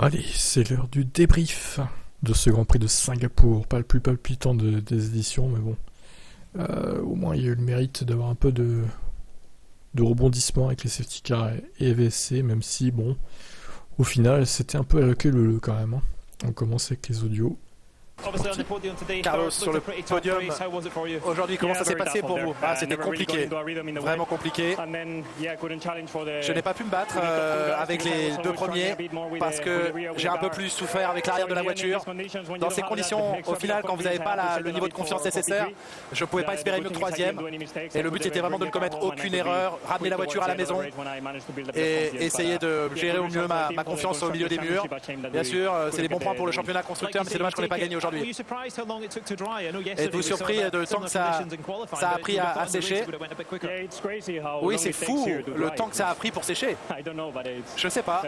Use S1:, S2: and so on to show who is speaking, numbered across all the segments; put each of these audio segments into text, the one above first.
S1: Allez, c'est l'heure du débrief de ce Grand Prix de Singapour. Pas le plus palpitant des éditions, mais bon. Au moins, il y a eu le mérite d'avoir un peu de rebondissement avec les safety cars et VSC, même si, bon, au final, c'était un peu à la queue leu quand même. Hein. On commence avec les audios.
S2: Carlos sur le podium. Aujourd'hui, comment ça s'est passé pour vous? C'était compliqué, vraiment compliqué. Je n'ai pas pu me battre avec les deux premiers parce que j'ai un peu plus souffert avec l'arrière de la voiture. Dans ces conditions, au final, quand vous n'avez pas le niveau de confiance nécessaire, je ne pouvais pas espérer mieux que troisième. Et le but était vraiment de ne commettre aucune erreur, ramener la voiture à la maison et essayer de gérer au mieux ma confiance au milieu des murs. Bien sûr, c'est des bons points pour le championnat constructeur, mais c'est dommage qu'on n'ait pas gagné aujourd'hui. Êtes-vous surpris de temps que ça a pris à sécher? Oui, c'est fou le temps que ça a pris pour sécher. Je ne sais pas.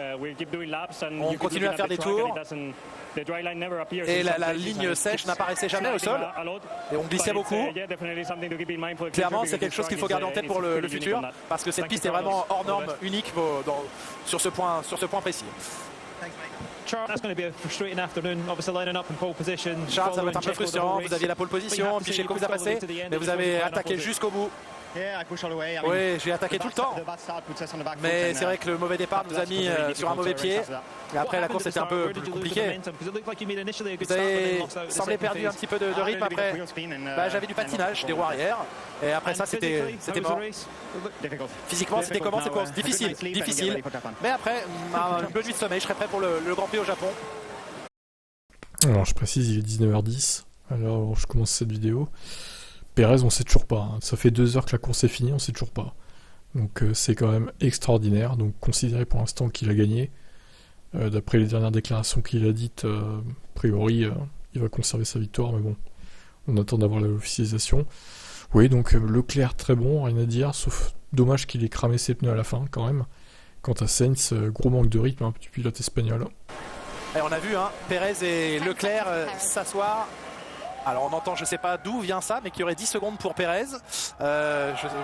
S2: On continue à faire des tours. Et la ligne sèche n'apparaissait jamais au sol. Et on glissait beaucoup. Clairement, c'est quelque chose qu'il faut garder en tête pour le futur. Parce que cette piste est vraiment hors norme, unique sur ce point précis. Charles, ça va être un peu frustrant. Vous aviez la pole position, puis Checo vous a passé, mais vous avez attaqué jusqu'au bout. Oui, j'ai attaqué tout le temps. Mais c'est vrai que le mauvais départ nous a mis sur un mauvais pied. Et après, la course était un peu plus compliquée. Vous avez semblé perdu un petit peu de rythme après. J'avais du patinage, des roues arrière. Et après ça, c'était mort. Physiquement, c'était comment cette course? Difficile. Mais après, une bonne nuit de sommeil, je serai prêt pour le Grand Prix au Japon.
S1: Alors, je précise, il est 19h10. Alors, je commence cette vidéo. Pérez, on sait toujours pas. Hein. Ça fait 2 heures que la course est finie, on sait toujours pas. Donc c'est quand même extraordinaire. Donc considérez pour l'instant qu'il a gagné. D'après les dernières déclarations qu'il a dites, a priori, il va conserver sa victoire. Mais bon, on attend d'avoir l'officialisation. Oui, donc Leclerc très bon, rien à dire. Sauf dommage qu'il ait cramé ses pneus à la fin quand même. Quant à Sainz, gros manque de rythme, du pilote espagnol.
S2: Et on a vu Pérez et Leclerc s'asseoir. Alors on entend, je ne sais pas d'où vient ça, mais qu'il y aurait 10 secondes pour Pérez.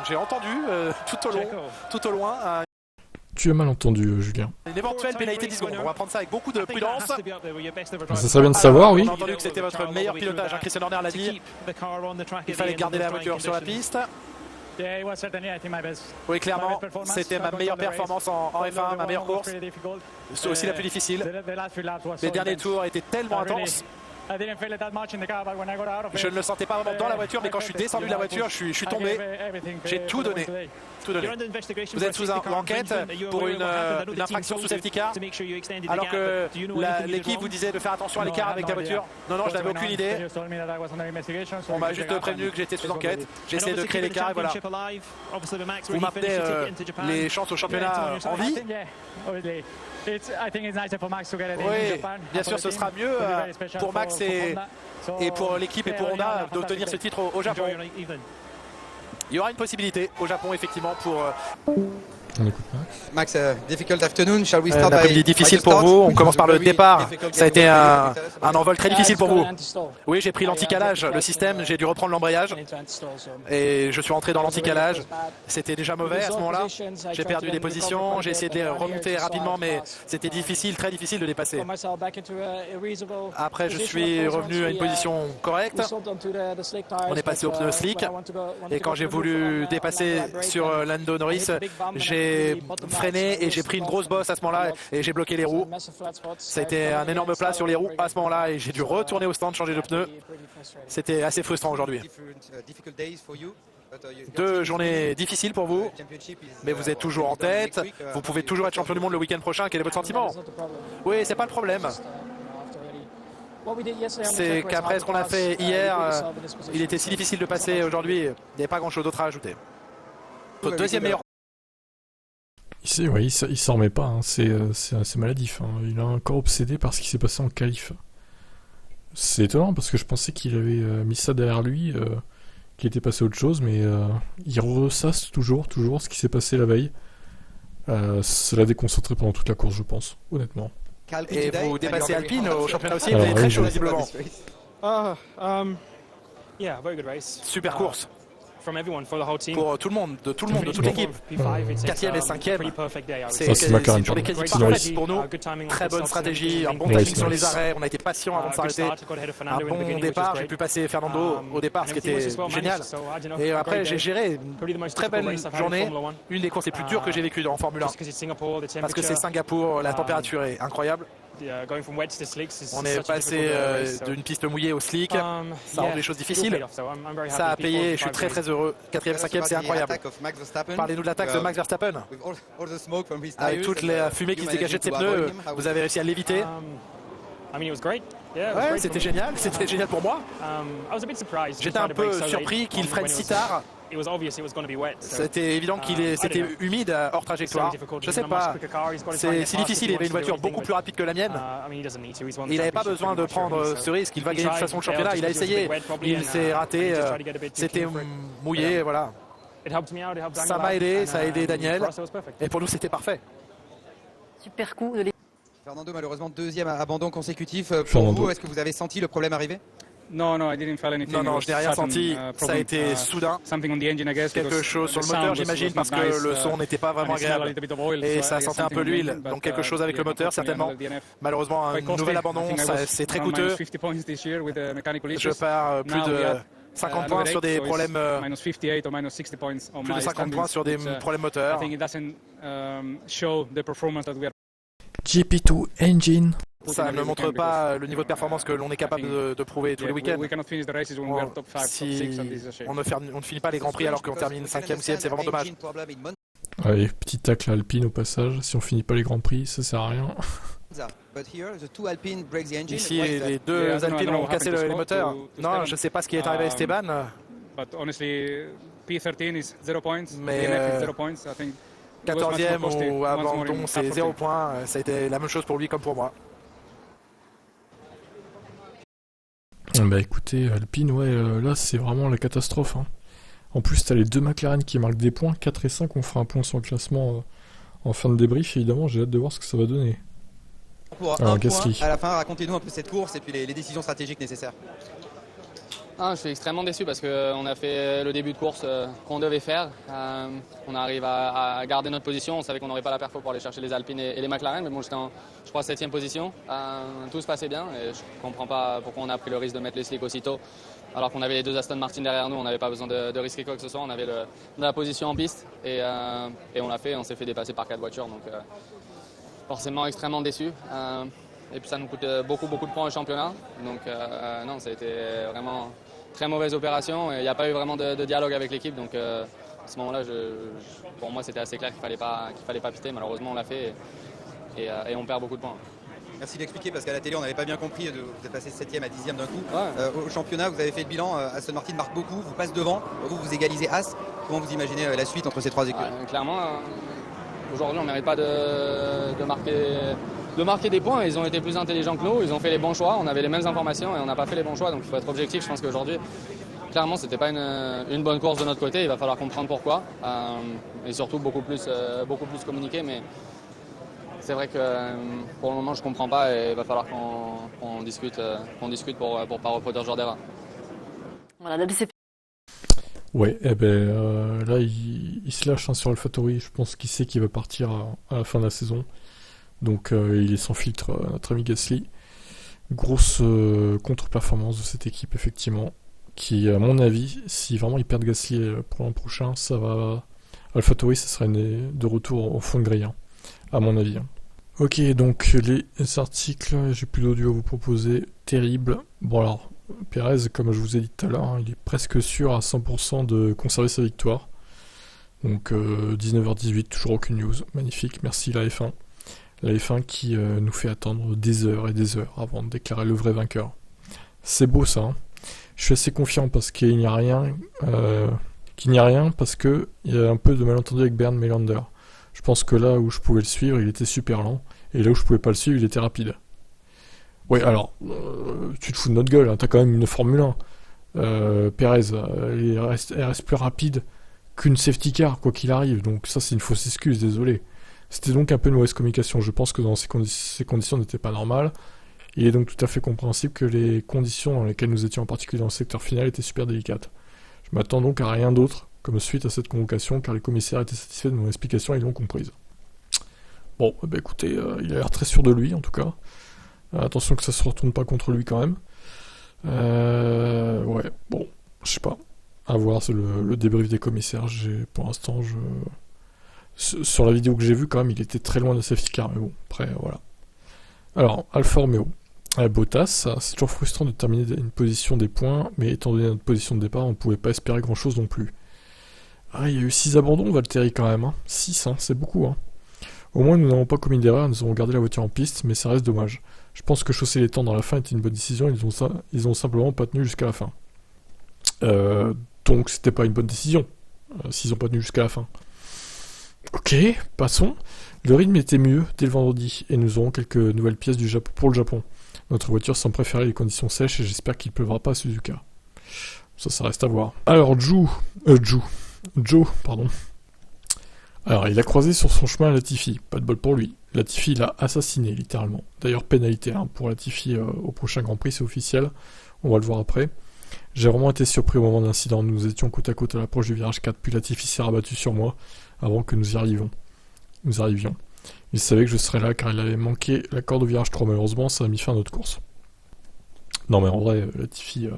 S2: J'ai entendu tout au loin.
S1: Tu as mal entendu, Julien.
S2: Une éventuelle pénalité 10 secondes. On va prendre ça avec beaucoup de prudence.
S1: Ça serait bien de savoir, oui.
S2: On a entendu que c'était votre meilleur pilotage. Christian Horner l'a dit. Il fallait garder la voiture sur la piste. Oui, clairement, c'était ma meilleure performance en F1, ma meilleure course. C'est aussi la plus difficile. Les derniers tours étaient tellement intenses. Je ne le sentais pas vraiment dans la voiture, mais quand je suis descendu de la voiture, je suis tombé. J'ai tout donné. Vous êtes sous enquête pour une infraction sous safety car, alors que l'équipe vous disait de faire attention à l'écart avec la voiture. Non, je n'avais aucune idée. On m'a juste prévenu que j'étais sous enquête. J'ai essayé de créer l'écart et voilà. Vous maintenez les chances au championnat en vie. Oui, bien sûr, ce sera mieux pour Max et pour l'équipe et pour Honda d'obtenir ce titre au Japon. Il y aura une possibilité au Japon, effectivement, pour...
S1: On écoute
S3: Max, difficult afternoon. Shall we start
S2: un après-midi difficile pour vous. On commence par le départ. Ça a été un envol très difficile pour vous. Oui, j'ai pris l'anti-calage, le système. J'ai dû reprendre l'embrayage. Et je suis rentré dans l'anti-calage. C'était déjà mauvais à ce moment-là. J'ai perdu des positions. J'ai essayé de les remonter rapidement, mais c'était difficile, très difficile de les passer. Après, je suis revenu à une position correcte. On est passé au pneu slick. Et quand j'ai voulu dépasser sur Lando Norris, j'ai freiné et j'ai pris une grosse bosse à ce moment-là et j'ai bloqué les roues. Ça a été un énorme plat sur les roues à ce moment-là et j'ai dû retourner au stand, changer de pneus. C'était assez frustrant aujourd'hui. 2 journées difficiles pour vous, mais vous êtes toujours en tête. Vous pouvez toujours être champion du monde le week-end prochain. Quel est votre sentiment? Oui, c'est pas le problème. C'est qu'après ce qu'on a fait hier, il était si difficile de passer aujourd'hui. Il n'y avait pas grand-chose d'autre à ajouter. Votre deuxième meilleur.
S1: Il s'en remet pas, hein. C'est maladif. Hein. Il est encore obsédé par ce qui s'est passé en qualif. C'est étonnant parce que je pensais qu'il avait mis ça derrière lui, qu'il était passé à autre chose, mais il ressasse toujours ce qui s'est passé la veille. Ça l'a déconcentré pendant toute la course, je pense, honnêtement.
S2: Et vous dépassez Alpine au championnat aussi, vous êtes très chaud visiblement. Super course. pour tout le monde, de toute l'équipe. 4e et 5e, c'est une journée quasi parfaite pour nous. Très bonne stratégie, un bon timing sur les arrêts, on a été patient avant de s'arrêter. Un bon départ, j'ai pu passer Fernando au départ, ce qui était génial. Et après, j'ai géré une très belle journée, une des courses les plus dures que j'ai vécues en Formule 1. Parce que c'est Singapour, la température est incroyable. On est passé d'une piste mouillée au slick, ça rend les choses difficiles. Ça a payé, je suis très très heureux. 4e, 5e, c'est incroyable. Parlez-nous de l'attaque de Max Verstappen. Avec toute la fumée qui se dégageait de ses pneus, vous avez réussi à l'éviter. Ouais, c'était génial pour moi. J'étais un peu surpris qu'il freine si tard. C'était évident qu'il c'était humide hors trajectoire. Je sais pas, c'est difficile, il y avait une voiture beaucoup plus rapide que la mienne. Il n'avait pas besoin de prendre ce risque, il va gagner de toute façon le championnat, il a essayé, il s'est raté, c'était mouillé, voilà. Ça m'a aidé, ça a aidé Daniel, et pour nous c'était parfait.
S4: Super coup.
S3: Fernando, malheureusement, 2e abandon consécutif pour vous. Est-ce que vous avez senti le problème arriver?
S2: Non, je n'ai rien senti. Ça a été soudain. Quelque chose sur le moteur, j'imagine, parce que le son n'était pas vraiment agréable. Et ça sentait un peu l'huile. Donc quelque chose avec le moteur, certainement. Malheureusement, un nouvel abandon, c'est très coûteux. Je perds plus de 50 points sur des problèmes. Plus de 50 points sur des problèmes moteurs.
S1: GP2 Engine.
S2: Ça ne montre pas le niveau de performance que l'on est capable de prouver tous les week-ends. Si on ne finit pas les Grands Prix alors qu'on termine 5e, 6e, c'est vraiment dommage.
S1: Allez, petit tacle Alpine au passage. Si on finit pas les Grands Prix, ça sert à rien.
S2: Ici, les deux Alpines ont cassé les moteurs. Non, je ne sais pas ce qui est arrivé à Esteban. Mais 14e ou abandon, c'est 0 points. Ça a été la même chose pour lui comme pour moi.
S1: Bah écoutez, Alpine, ouais, là c'est vraiment la catastrophe. Hein. En plus, t'as les deux McLaren qui marquent des points, 4 et 5, on fera un point sur le classement en fin de débrief, évidemment, j'ai hâte de voir ce que ça va donner.
S3: Pour un point à la fin, racontez-nous un peu cette course et puis les décisions stratégiques nécessaires.
S5: Je suis extrêmement déçu parce qu'on a fait le début de course qu'on devait faire. On arrive à garder notre position. On savait qu'on n'aurait pas la perfo pour aller chercher les Alpines et les McLaren. Mais bon, j'étais en, je crois, 7e position. Tout se passait bien et je ne comprends pas pourquoi on a pris le risque de mettre les slicks aussitôt. Alors qu'on avait les deux Aston Martin derrière nous, on n'avait pas besoin de risquer quoi que ce soit. On avait la position en piste et on l'a fait. On s'est fait dépasser par 4 voitures. Donc forcément extrêmement déçu. Et puis ça nous coûte beaucoup de points au championnat. Donc non, ça a été vraiment très mauvaise opération. Il n'y a pas eu vraiment de dialogue avec l'équipe. Donc à ce moment-là, pour moi, c'était assez clair qu'il fallait pas piter. Malheureusement, on l'a fait et on perd beaucoup de points.
S3: Merci d'expliquer parce qu'à la télé, on n'avait pas bien compris. Vous êtes passé 7e à 10e d'un coup. Ouais. Au championnat, vous avez fait le bilan. Aston Martin marque beaucoup, vous passe devant. Vous égalisez As. Comment vous imaginez la suite entre ces trois équipes?
S5: Clairement, aujourd'hui, on ne mérite pas de marquer des points. Ils ont été plus intelligents que nous, ils ont fait les bons choix, on avait les mêmes informations et on n'a pas fait les bons choix, donc il faut être objectif. Je pense qu'aujourd'hui, clairement, c'était pas une bonne course de notre côté, il va falloir comprendre pourquoi et surtout beaucoup plus communiquer, mais c'est vrai que pour le moment je comprends pas et il va falloir qu'on discute pour pas reproduire ce genre d'erreur.
S4: Voilà, la déception.
S1: Ouais, là il se lâche sur AlphaTauri, je pense qu'il sait qu'il va partir à la fin de la saison. Donc il est sans filtre, notre ami Gasly. Grosse contre-performance de cette équipe, effectivement. Qui, à mon avis, si vraiment ils perdent Gasly pour l'an prochain, ça va. AlphaTauri, ça sera de retour au fond de grille, hein, à mon avis. Hein. Ok, donc les articles, j'ai plus d'audio à vous proposer. Terrible. Bon, alors, Pérez, comme je vous ai dit tout à l'heure, hein, il est presque sûr à 100% de conserver sa victoire. Donc 19h18, toujours aucune news. Magnifique, merci la F1. La F1 qui nous fait attendre des heures et des heures avant de déclarer le vrai vainqueur. C'est beau ça. Hein. Je suis assez confiant parce qu'il n'y a rien, parce que il y a un peu de malentendu avec Bernd Melander. Je pense que là où je pouvais le suivre, il était super lent, et là où je pouvais pas le suivre, il était rapide. Ouais, alors tu te fous de notre gueule. Hein, t'as quand même une Formule 1. Pérez, elle reste plus rapide qu'une safety car quoi qu'il arrive. Donc ça c'est une fausse excuse, désolé. C'était donc un peu une mauvaise communication. Je pense que dans ces conditions n'étaient pas normales. Il est donc tout à fait compréhensible que les conditions dans lesquelles nous étions, en particulier dans le secteur final, étaient super délicates. Je m'attends donc à rien d'autre comme suite à cette convocation, car les commissaires étaient satisfaits de mon explication et l'ont comprise. Bon, bah écoutez, il a l'air très sûr de lui en tout cas. Attention que ça se retourne pas contre lui quand même. Ouais, bon, je sais pas. À voir, c'est le débrief des commissaires. Pour l'instant, sur la vidéo que j'ai vue, quand même, il était très loin de safety car, mais bon, après, voilà. Alors, Alfa Romeo. Bottas, c'est toujours frustrant de terminer une position des points, mais étant donné notre position de départ, on ne pouvait pas espérer grand-chose non plus. Ah, il y a eu 6 abandons, Valtteri, quand même. 6, c'est beaucoup. Au moins, nous n'avons pas commis d'erreur, nous avons gardé la voiture en piste, mais ça reste dommage. Je pense que chausser les temps dans la fin était une bonne décision, ils ont simplement pas tenu jusqu'à la fin. Donc, c'était pas une bonne décision, s'ils ont pas tenu jusqu'à la fin. Ok, passons. Le rythme était mieux dès le vendredi, et nous aurons quelques nouvelles pièces pour le Japon. Notre voiture semble préférer les conditions sèches, et j'espère qu'il pleuvra pas à Suzuka. Ça reste à voir. Alors, Joe, pardon. Alors, il a croisé sur son chemin Latifi, pas de bol pour lui. Latifi l'a assassiné, littéralement. D'ailleurs, pénalité pour Latifi au prochain Grand Prix, c'est officiel. On va le voir après. J'ai vraiment été surpris au moment de l'incident. Nous étions côte à côte à l'approche du virage 4, puis Latifi s'est rabattu sur moi avant que nous arrivions. Il savait que je serais là car il avait manqué la corde au virage 3. Malheureusement, ça a mis fin à notre course. Non mais en vrai, Latifi...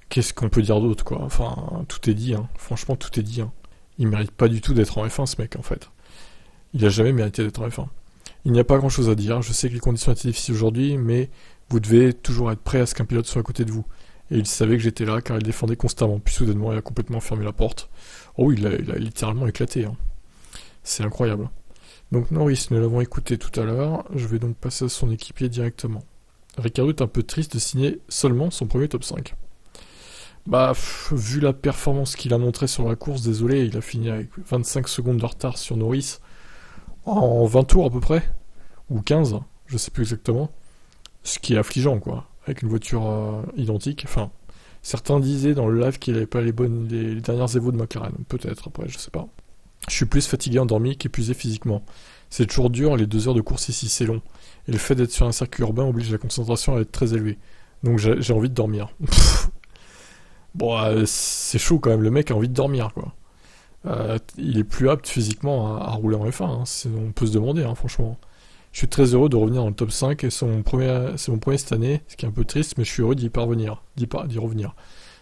S1: Qu'est-ce qu'on peut dire d'autre, quoi? Enfin, tout est dit, Franchement, tout est dit, Il mérite pas du tout d'être en F1, ce mec, en fait. Il a jamais mérité d'être en F1. Il n'y a pas grand chose à dire. Je sais que les conditions étaient difficiles aujourd'hui, mais vous devez toujours être prêt à ce qu'un pilote soit à côté de vous. Et il savait que j'étais là car il défendait constamment. Puis soudainement, il a complètement fermé la porte. Oh, il a littéralement éclaté, C'est incroyable. Donc Norris, nous l'avons écouté tout à l'heure. Je vais donc passer à son équipier directement. Ricciardo est un peu triste de signer seulement son premier top 5. Bah, vu la performance qu'il a montrée sur la course, désolé, il a fini avec 25 secondes de retard sur Norris en 20 tours à peu près, ou 15, je sais plus exactement, ce qui est affligeant, quoi, avec une voiture identique. Enfin, certains disaient dans le live qu'il n'avait pas les dernières Evo de McLaren, peut-être, après, je sais pas. Je suis plus fatigué endormi qu'épuisé physiquement. C'est toujours dur, les 2 heures de course ici, c'est long, et le fait d'être sur un circuit urbain oblige la concentration à être très élevée, donc j'ai envie de dormir. Bon, c'est chaud quand même, le mec a envie de dormir, quoi. Il est plus apte physiquement à rouler en F1, on peut se demander, franchement. Je suis très heureux de revenir dans le top 5, et c'est mon premier cette année, ce qui est un peu triste, mais je suis heureux d'y revenir.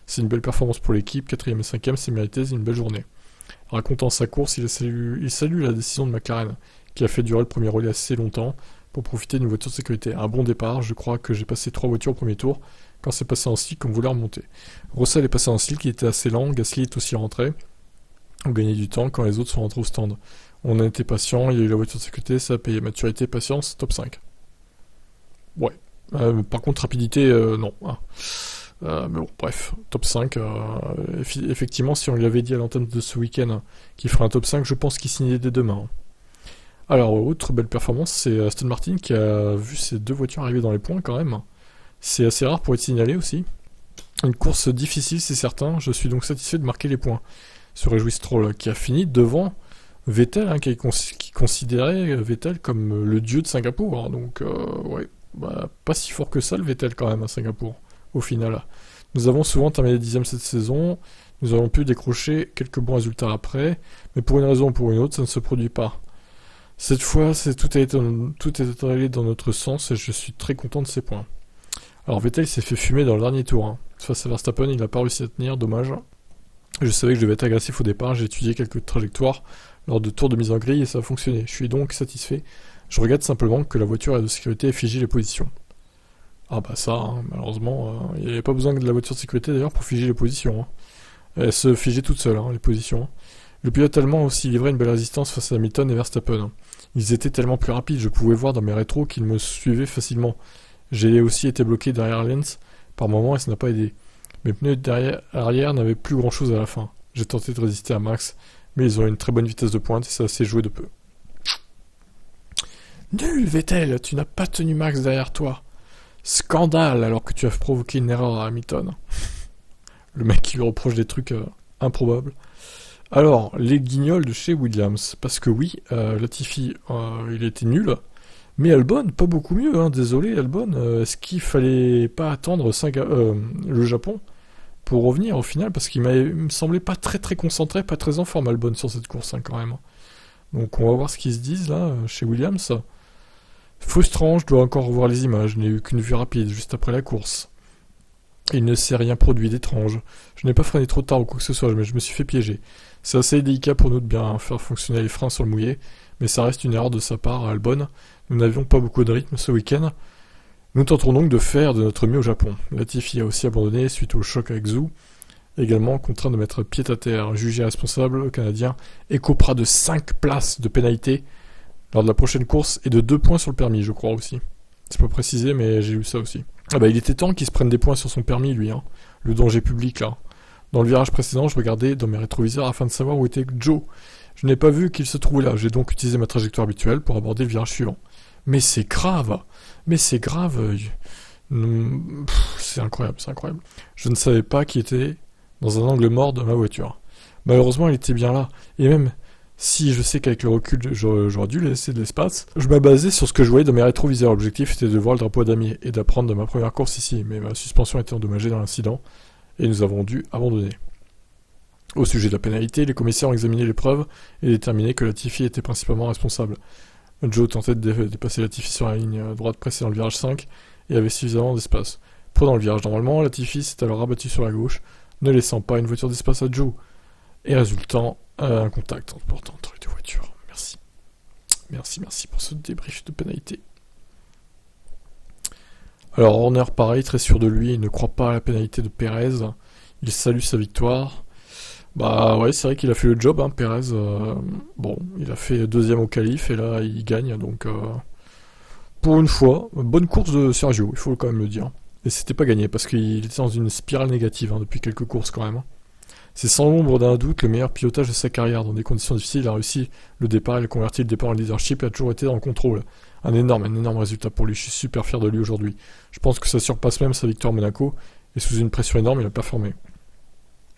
S1: C'est une belle performance pour l'équipe, 4ème et 5ème, c'est mérité, c'est une belle journée. Racontant sa course, il salue la décision de McLaren, qui a fait durer le premier relais assez longtemps, pour profiter d'une voiture de sécurité. Un bon départ, je crois que j'ai passé 3 voitures au premier tour, quand c'est passé en style comme voulait remonter. Russell est passé en style qui était assez lent, Gasly est aussi rentré. On gagnait du temps quand les autres sont rentrés au stand. On a été patient, il y a eu la voiture de sécurité, ça a payé maturité, patience, top 5. Ouais. Par contre, rapidité, non. Mais bon, bref, top 5. Effectivement, si on lui avait dit à l'antenne de ce week-end qu'il ferait un top 5, je pense qu'il signait dès demain. Alors, autre belle performance, c'est Aston Martin qui a vu ses 2 voitures arriver dans les points quand même. C'est assez rare pour être signalé aussi. Une course difficile, c'est certain. Je suis donc satisfait de marquer les points. Se réjouit Stroll, qui a fini devant Vettel, qui considérait Vettel comme le dieu de Singapour. Donc, ouais, pas si fort que ça le Vettel quand même à Singapour, au final. Nous avons souvent terminé 10e cette saison. Nous avons pu décrocher quelques bons résultats après. Mais pour une raison ou pour une autre, ça ne se produit pas. Cette fois, tout est allé dans notre sens et je suis très content de ces points. Alors Vettel s'est fait fumer dans le dernier tour. Face à Verstappen, il n'a pas réussi à tenir, dommage. Je savais que je devais être agressif au départ, j'ai étudié quelques trajectoires lors de tours de mise en grille et ça a fonctionné. Je suis donc satisfait. Je regrette simplement que la voiture de sécurité ait figé les positions. Ah bah ça, malheureusement, il n'y avait pas besoin de la voiture de sécurité d'ailleurs pour figer les positions. Elle se figeait toute seule, les positions. Le pilote allemand a aussi livré une belle résistance face à Hamilton et Verstappen. Ils étaient tellement plus rapides, je pouvais voir dans mes rétros qu'ils me suivaient facilement. J'ai aussi été bloqué derrière Lenz par moment et ça n'a pas aidé. Mes pneus arrière n'avaient plus grand chose à la fin. J'ai tenté de résister à Max, mais ils ont une très bonne vitesse de pointe et ça s'est joué de peu. Nul, Vettel, tu n'as pas tenu Max derrière toi. Scandale, alors que tu as provoqué une erreur à Hamilton. Le mec qui lui reproche des trucs improbables. Alors, les guignols de chez Williams. Parce que oui, Latifi, il était nul. Mais Albon, pas beaucoup mieux, désolé Albon. Est-ce qu'il fallait pas attendre le Japon pour revenir au final, parce qu'il me semblait pas très très concentré, pas très en forme Albon sur cette course quand même. Donc on va voir ce qu'ils se disent là, chez Williams. Frustrant, je dois encore revoir les images, je n'ai eu qu'une vue rapide juste après la course. Il ne s'est rien produit d'étrange. Je n'ai pas freiné trop tard ou quoi que ce soit, mais je me suis fait piéger. C'est assez délicat pour nous de bien faire fonctionner les freins sur le mouillé, mais ça reste une erreur de sa part à Albon. Nous n'avions pas beaucoup de rythme ce week-end. Nous tenterons donc de faire de notre mieux au Japon. Latifi a aussi abandonné suite au choc avec Zhou, également contraint de mettre pied à terre. Jugé responsable, le Canadien écopera de 5 places de pénalité lors de la prochaine course et de 2 points sur le permis, je crois aussi. C'est pas précisé, mais j'ai lu ça aussi. Il était temps qu'il se prenne des points sur son permis, lui, le danger public, là. Dans le virage précédent, je regardais dans mes rétroviseurs afin de savoir où était Joe. Je n'ai pas vu qu'il se trouvait là. J'ai donc utilisé ma trajectoire habituelle pour aborder le virage suivant. Mais c'est grave. C'est incroyable. Je ne savais pas qu'il était dans un angle mort de ma voiture. Malheureusement, il était bien là. Et même si je sais qu'avec le recul, j'aurais dû laisser de l'espace, je me basais sur ce que je voyais dans mes rétroviseurs. L'objectif était de voir le drapeau à damier et d'apprendre de ma première course ici. Mais ma suspension a été endommagée dans l'incident et nous avons dû abandonner. Au sujet de la pénalité, les commissaires ont examiné les preuves et déterminé que Latifi était principalement responsable. Joe tentait de dépasser Latifi sur la ligne droite précédant le virage 5 et avait suffisamment d'espace. Prenant le virage normalement, Latifi s'est alors rabattu sur la gauche, ne laissant pas une voiture d'espace à Joe, et résultant un contact important entre les deux voitures. Merci pour ce débrief de pénalité. Alors Horner, pareil, très sûr de lui, il ne croit pas à la pénalité de Pérez, il salue sa victoire. C'est vrai qu'il a fait le job, Pérez. Il a fait deuxième au qualif et là il gagne, donc pour une fois, bonne course de Sergio, il faut quand même le dire. Et c'était pas gagné parce qu'il était dans une spirale négative depuis quelques courses quand même. C'est sans l'ombre d'un doute le meilleur pilotage de sa carrière. Dans des conditions difficiles, il a réussi le départ, il a converti le départ en leadership et a toujours été dans le contrôle. Un énorme résultat pour lui, je suis super fier de lui aujourd'hui. Je pense que ça surpasse même sa victoire à Monaco et sous une pression énorme, il a performé.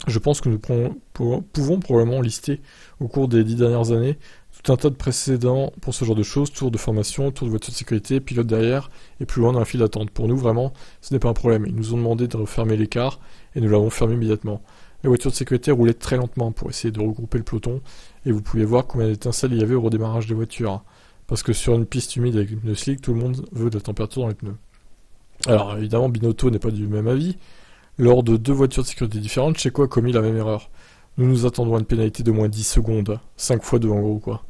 S1: Je pense que nous pouvons probablement lister au cours des 10 dernières années tout un tas de précédents pour ce genre de choses, tour de formation, tour de voiture de sécurité, pilote derrière et plus loin dans la file d'attente. Pour nous, vraiment, ce n'est pas un problème. Ils nous ont demandé de refermer l'écart et nous l'avons fermé immédiatement. La voiture de sécurité roulait très lentement pour essayer de regrouper le peloton et vous pouvez voir combien d'étincelles il y avait au redémarrage des voitures. Parce que sur une piste humide avec les pneus slick, tout le monde veut de la température dans les pneus. Alors évidemment, Binotto n'est pas du même avis. Lors de 2 voitures de sécurité différentes, Checo a commis la même erreur. Nous nous attendons à une pénalité de moins 10 secondes, 5 fois 2 en gros quoi.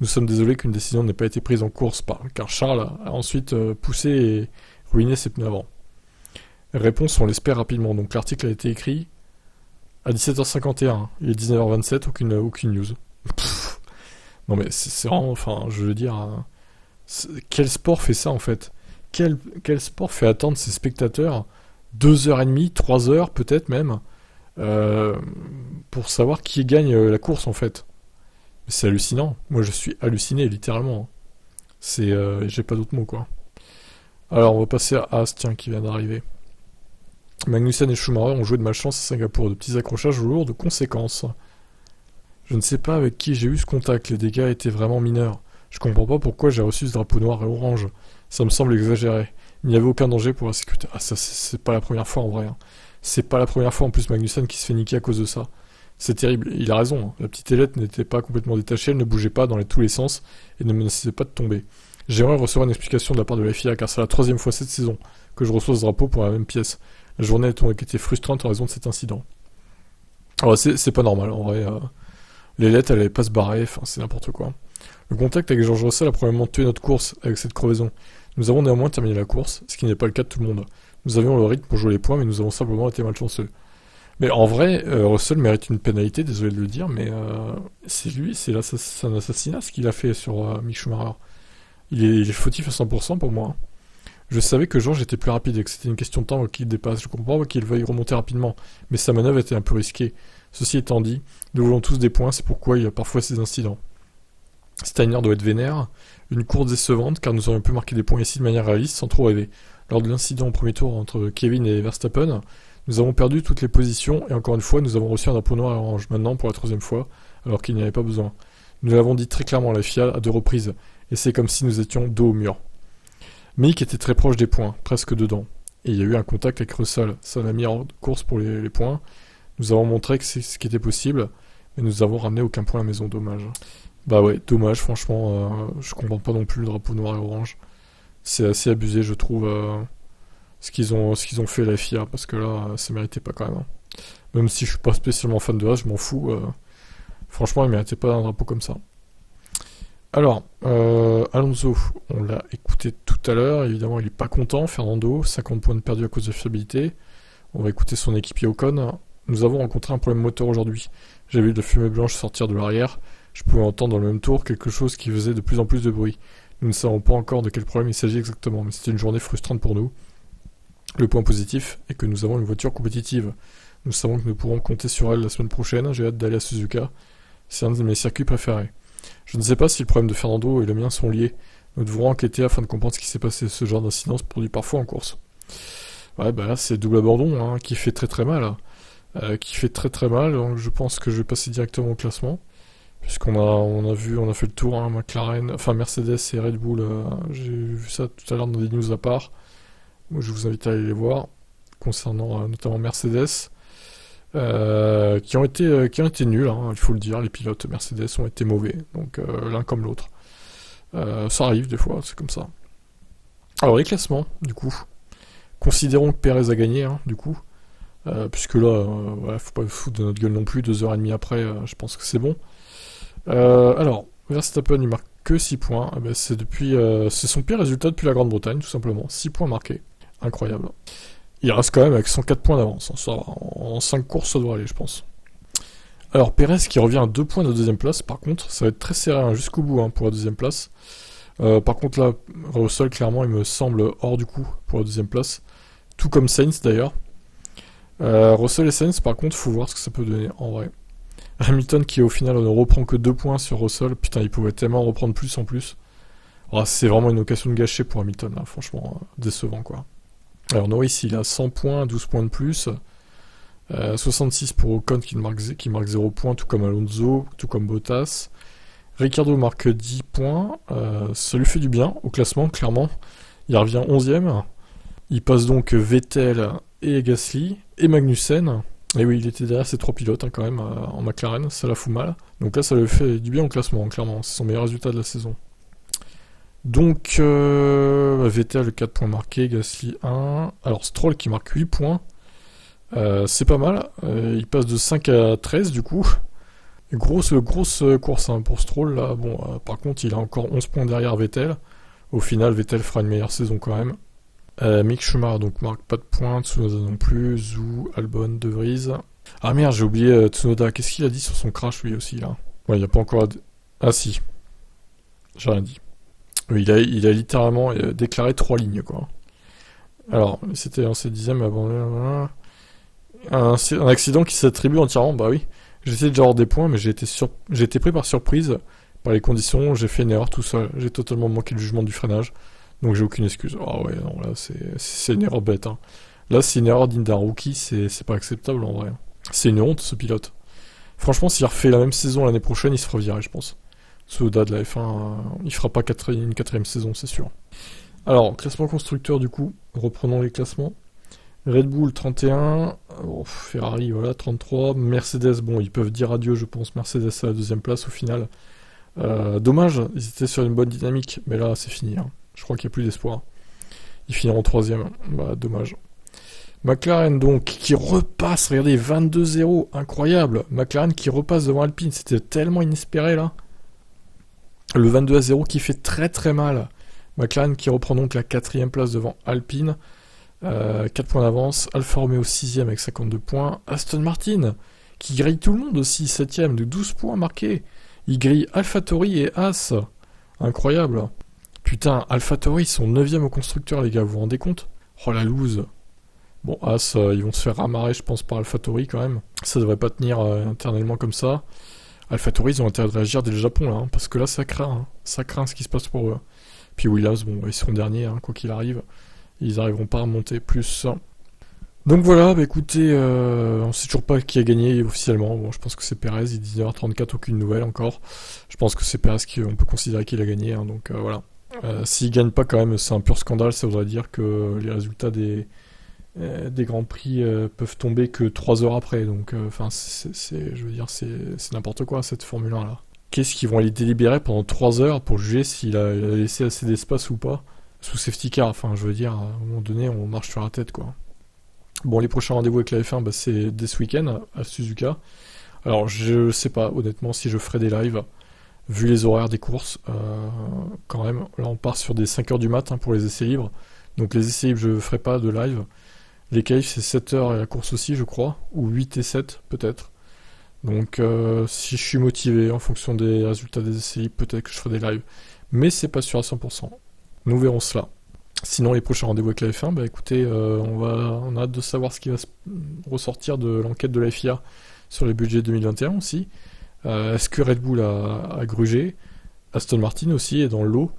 S1: Nous sommes désolés qu'une décision n'ait pas été prise en course car Charles a ensuite poussé et ruiné ses pneus avant. Réponse, on l'espère rapidement. Donc l'article a été écrit à 17h51, il est 19h27, aucune news. Non mais c'est vraiment, je veux dire, quel sport fait ça en fait ? Quel sport fait attendre ses spectateurs 2h30, 3h peut-être même, pour savoir qui gagne la course en fait. C'est hallucinant. Moi je suis halluciné littéralement. J'ai pas d'autres mots quoi. Alors on va passer à As, qui vient d'arriver. Magnussen et Schumacher ont joué de malchance à Singapour, de petits accrochages lourds de conséquences. Je ne sais pas avec qui j'ai eu ce contact, les dégâts étaient vraiment mineurs. Je comprends pas pourquoi j'ai reçu ce drapeau noir et orange. Ça me semble exagéré. Il n'y avait aucun danger pour la sécurité. Ah ça c'est pas la première fois en vrai. C'est pas la première fois en plus Magnussen qui se fait niquer à cause de ça. C'est terrible, il a raison. La petite ailette n'était pas complètement détachée, elle ne bougeait pas dans tous les sens et ne menaçait pas de tomber. J'aimerais recevoir une explication de la part de la FIA car c'est la 3e fois cette saison que je reçois ce drapeau pour la même pièce. La journée a été frustrante en raison de cet incident. Alors c'est pas normal en vrai. L'ailette elle allait pas se barrer, c'est n'importe quoi. Le contact avec George Russell a probablement tué notre course avec cette crevaison. Nous avons néanmoins terminé la course, ce qui n'est pas le cas de tout le monde. Nous avions le rythme pour jouer les points, mais nous avons simplement été malchanceux. Mais en vrai, Russell mérite une pénalité, désolé de le dire, mais c'est un assassinat ce qu'il a fait sur Mick Schumacher. Il est fautif à 100% pour moi. Je savais que George était plus rapide et que c'était une question de temps qu'il dépasse. Je comprends qu'il veuille remonter rapidement, mais sa manœuvre était un peu risquée. Ceci étant dit, nous voulons tous des points, c'est pourquoi il y a parfois ces incidents. Steiner doit être vénère, une course décevante car nous aurions pu marquer des points ici de manière réaliste sans trop rêver. Lors de l'incident au premier tour entre Kevin et Verstappen, nous avons perdu toutes les positions et encore une fois nous avons reçu un drapeau noir et orange maintenant pour la 3e fois alors qu'il n'y avait pas besoin. Nous l'avons dit très clairement à la FIA à 2 reprises et c'est comme si nous étions dos au mur. Mick était très proche des points, presque dedans. et il y a eu un contact avec Russell. Ça m'a mis en course pour les points. Nous avons montré que c'est ce qui était possible, mais nous avons ramené aucun point à la maison, dommage. Bah ouais, dommage, franchement, je comprends pas non plus le drapeau noir et orange. C'est assez abusé, je trouve, ce qu'ils ont fait à la FIA, parce que là, ça méritait pas quand même. Hein. Même si je suis pas spécialement fan de Haas, je m'en fous. Franchement, il méritait pas un drapeau comme ça. Alors, Alonso, on l'a écouté tout à l'heure, évidemment il est pas content, Fernando, 50 points de perdu à cause de fiabilité. On va écouter son équipier Ocon. Nous avons rencontré un problème moteur aujourd'hui. J'ai vu de la fumée blanche sortir de l'arrière. Je pouvais entendre dans le même tour quelque chose qui faisait de plus en plus de bruit. Nous ne savons pas encore de quel problème il s'agit exactement, mais c'était une journée frustrante pour nous. Le point positif est que nous avons une voiture compétitive. Nous savons que nous pourrons compter sur elle la semaine prochaine. J'ai hâte d'aller à Suzuka. C'est un de mes circuits préférés. Je ne sais pas si le problème de Fernando et le mien sont liés. Nous devrons enquêter afin de comprendre ce qui s'est passé. Ce genre d'incident se produit parfois en course. Ouais, bah là, c'est double abandon, hein, qui fait très très mal. Qui fait très très mal, donc je pense que je vais passer directement au classement. Puisqu'on a fait le tour, hein, McLaren, enfin Mercedes et Red Bull, j'ai vu ça tout à l'heure dans des news à part. Moi, je vous invite à aller les voir, concernant notamment Mercedes, qui ont été nuls, hein, il faut le dire, les pilotes Mercedes ont été mauvais, donc l'un comme l'autre. Ça arrive des fois, c'est comme ça. Alors les classements, du coup. Considérons que Perez a gagné, hein, du coup. Puisque là, ouais, faut pas foutre de notre gueule non plus, 2h30 après, je pense que c'est bon. Alors, Verstappen, il marque que 6 points. Ben, c'est son pire résultat depuis la Grande-Bretagne, tout simplement. 6 points marqués. Incroyable. Il reste quand même avec 104 points d'avance. Ça va. En 5 courses, ça doit aller, je pense. Alors, Perez qui revient à 2 points de deuxième place. Par contre, ça va être très serré hein, jusqu'au bout hein, pour la deuxième place. Par contre, là, Russell, clairement, il me semble hors du coup pour la deuxième place. Tout comme Sainz, d'ailleurs. Russell et Sainz, par contre, faut voir ce que ça peut donner en vrai. Hamilton qui au final ne reprend que 2 points sur Russell, putain il pouvait tellement reprendre plus en plus. Alors, c'est vraiment une occasion de gâcher pour Hamilton là, franchement décevant quoi. Alors Norris il a 100 points, 12 points de plus, 66 pour Ocon qui marque 0 points, tout comme Alonso, tout comme Bottas. Ricciardo marque 10 points, ça lui fait du bien au classement clairement, il revient 11ème, il passe donc Vettel et Gasly, et Magnussen, et oui, il était derrière ces 3 pilotes hein, quand même, en McLaren, ça la fout mal. Donc là, ça lui fait du bien au classement, clairement, c'est son meilleur résultat de la saison. Donc, Vettel 4 points marqués, Gasly 1, alors Stroll qui marque 8 points, c'est pas mal, il passe de 5 à 13 du coup. Grosse course hein, pour Stroll, là, bon, par contre, il a encore 11 points derrière Vettel. Au final, Vettel fera une meilleure saison quand même. Mick Schumacher donc marque pas de points, Tsunoda non plus, Zhou, Albon, De Vries. Ah merde, j'ai oublié Tsunoda, qu'est-ce qu'il a dit sur son crash lui aussi là? Ouais, il a pas encore... Ah si, j'ai rien dit. Oui, il a littéralement déclaré 3 lignes quoi. Alors, c'était en ses dixièmes avant... Un accident qui s'attribue entièrement, bah oui. J'essayais déjà avoir des points, mais j'ai été pris par surprise par les conditions, j'ai fait une erreur tout seul, j'ai totalement manqué le jugement du freinage. Donc j'ai aucune excuse. Ah ouais, non, là c'est une erreur bête. Hein. Là c'est une erreur digne d'un rookie, c'est pas acceptable en vrai. C'est une honte ce pilote. Franchement, s'il refait la même saison l'année prochaine, il se fera virer, je pense. Tsunoda de la F1, il fera pas une 4ème saison, c'est sûr. Alors, classement constructeur du coup, reprenons les classements. Red Bull 31, Ferrari voilà 33, Mercedes, bon ils peuvent dire adieu je pense, Mercedes à la 2ème place au final. Dommage, ils étaient sur une bonne dynamique, mais là c'est fini. Hein. Je crois qu'il n'y a plus d'espoir. Ils finiront 3ème. Bah, dommage. McLaren, donc, qui repasse. Regardez, 22-0. Incroyable. McLaren qui repasse devant Alpine. C'était tellement inespéré, là. Le 22-0 qui fait très très mal. McLaren qui reprend donc la 4ème place devant Alpine. 4 points d'avance. Alfa Romeo 6ème avec 52 points. Aston Martin qui grille tout le monde aussi. 7ème de 12 points marqués. Il grille AlphaTauri et Haas. Incroyable. Putain, AlphaTauri, ils sont 9ème au constructeur, les gars, vous vous rendez compte? Oh la loose. Bon, As, ils vont se faire ramarrer, je pense, par AlphaTauri quand même. Ça devrait pas tenir éternellement comme ça. AlphaTauri, ils ont intérêt de réagir dès le Japon, là, hein, parce que là, ça craint. Hein. Ça craint ce qui se passe pour eux. Puis Williams, bon, ils seront derniers, hein, quoi qu'il arrive. Ils arriveront pas à remonter plus. Donc voilà, bah écoutez, on sait toujours pas qui a gagné officiellement. Bon, je pense que c'est Perez, il est 19h34, aucune nouvelle encore. Je pense que c'est Perez qu'on peut considérer qu'il a gagné, hein, donc voilà. S'il gagne pas quand même, c'est un pur scandale, ça voudrait dire que les résultats des des grands prix peuvent tomber que 3 heures après. Donc, enfin, je veux dire, c'est n'importe quoi cette Formule 1 là. Qu'est-ce qu'ils vont aller délibérer pendant 3 heures pour juger s'il a laissé assez d'espace ou pas sous safety car? Enfin, je veux dire, à un moment donné, on marche sur la tête, quoi. Bon, les prochains rendez-vous avec la F1, bah, c'est dès ce week-end à Suzuka. Alors, je sais pas, honnêtement, si je ferai des lives, vu les horaires des courses, quand même. Là, on part sur des 5h du matin pour les essais libres. Donc, les essais libres, je ferai pas de live. Les qualifs, c'est 7h et la course aussi, je crois. Ou 8 et 7, peut-être. Donc, si je suis motivé en fonction des résultats des essais libres, peut-être que je ferai des lives. Mais c'est pas sûr à 100%. Nous verrons cela. Sinon, les prochains rendez-vous avec la F1, bah écoutez, on a hâte de savoir ce qui va se ressortir de l'enquête de la FIA sur les budgets 2021 aussi. Est-ce que Red Bull a grugé? Aston Martin aussi est dans le lot.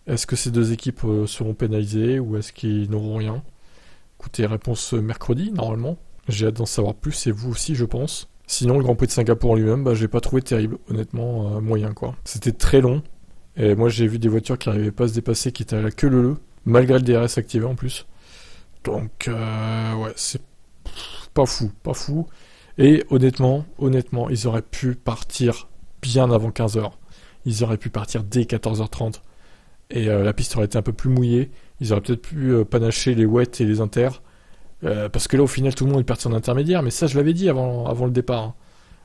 S1: Est-ce que ces deux équipes seront pénalisées ou est-ce qu'ils n'auront rien? Écoutez, réponse mercredi, normalement. J'ai hâte d'en savoir plus, et vous aussi, je pense. Sinon, le Grand Prix de Singapour en lui-même, bah, j'ai pas trouvé terrible, honnêtement, moyen, quoi. C'était très long, et moi j'ai vu des voitures qui n'arrivaient pas à se dépasser, qui étaient à la queue leu-leu, malgré le DRS activé en plus. Donc, ouais, c'est pas fou. Et honnêtement, ils auraient pu partir bien avant 15h. Ils auraient pu partir dès 14h30. Et la piste aurait été un peu plus mouillée. Ils auraient peut-être pu panacher les wets et les inters. Parce que là, au final, tout le monde est parti en intermédiaire. Mais ça, je l'avais dit avant le départ.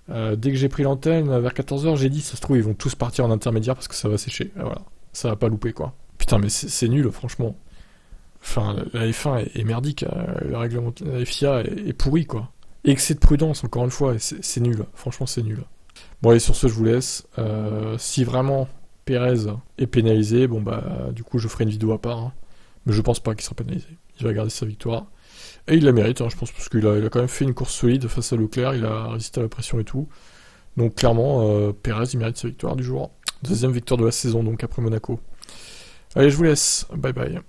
S1: Dès que j'ai pris l'antenne, vers 14h, j'ai dit, ça se trouve, ils vont tous partir en intermédiaire parce que ça va sécher. Et voilà, ça va pas louper, quoi. Putain, mais c'est nul, franchement. Enfin, la F1 est merdique. Le règlement de la FIA est pourri, quoi. Excès de prudence, encore une fois, et c'est nul. Franchement, c'est nul. Bon, allez, sur ce, je vous laisse. Si vraiment Pérez est pénalisé, bon, bah, du coup, je ferai une vidéo à part. Hein. Mais je pense pas qu'il sera pénalisé. Il va garder sa victoire. Et il la mérite, hein, je pense, parce qu'il a quand même fait une course solide face à Leclerc. Il a résisté à la pression et tout. Donc, clairement, Pérez, il mérite sa victoire du jour. Deuxième victoire de la saison, donc, après Monaco. Allez, je vous laisse. Bye bye.